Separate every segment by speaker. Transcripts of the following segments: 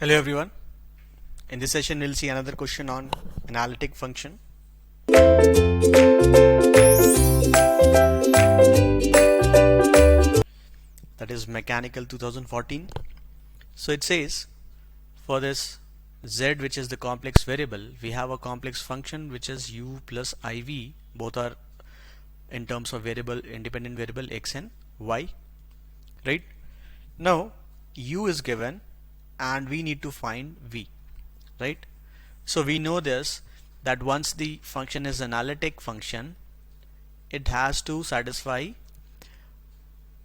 Speaker 1: Hello everyone. In this session we'll see another question on analytic function. That is Mechanical 2014. So it says for this z, which is the complex variable, we have a complex function which is u plus iv. Both are in terms of variable, independent variable x and y, right? Now u is given and we need to find v, right? So we know this, that once the function is analytic function, it has to satisfy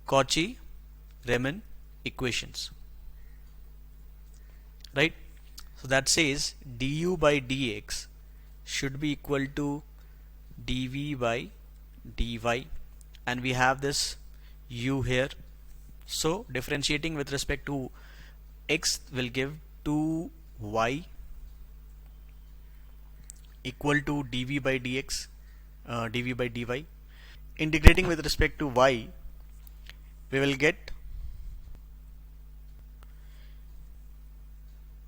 Speaker 1: Cauchy-Riemann equations, right? So that says du by dx should be equal to dv by dy, and we have this u here. So differentiating with respect to x will give 2y equal to dv by dx, dv by dy. Integrating with respect to y, we will get,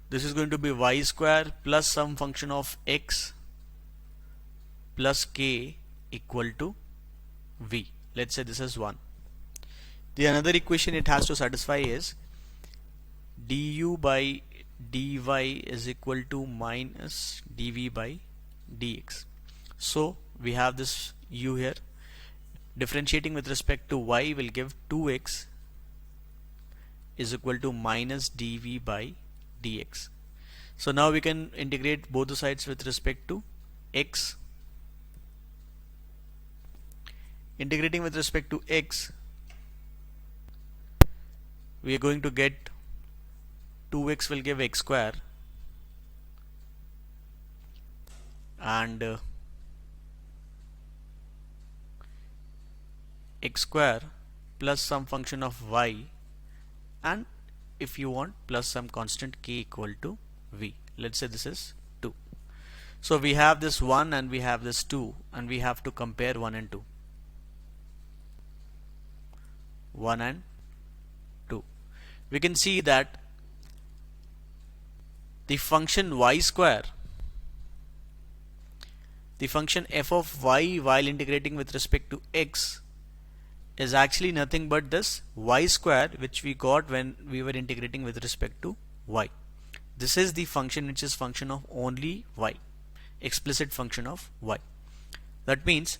Speaker 1: this is going to be y square plus some function of x plus k equal to v. Let's say this is 1. The another equation it has to satisfy is du by dy is equal to minus dv by dx. So we have this u here. Differentiating with respect to y will give 2x is equal to minus dv by dx. So now we can integrate both the sides with respect to x. Integrating with respect to x, we are going to get 2x will give x square, and x square plus some function of y, and if you want plus some constant k equal to v. Let's say this is 2. So we have this 1 and we have this 2, and we have to compare 1 and 2. 1 and 2. We can see that the function y square, the function f of y while integrating with respect to x, is actually nothing but this y square which we got when we were integrating with respect to y. This is the function which is function of only y, explicit function of y. That means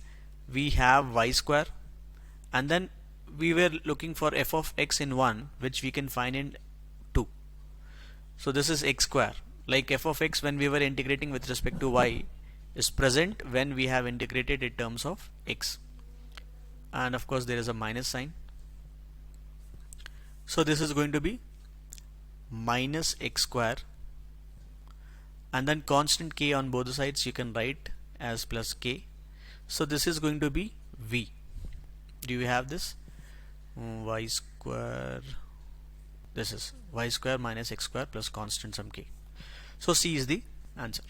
Speaker 1: we have y square, and then we were looking for f of x in 1, which we can find in 2. So this is x square. Like f of x when we were integrating with respect to y is present when we have integrated in terms of x. And of course there is a minus sign. So this is going to be minus x square, and then constant k on both the sides you can write as plus k. So this is going to be v. Do you have this? Y square, this is y square minus x square plus constant some k. So C is the answer.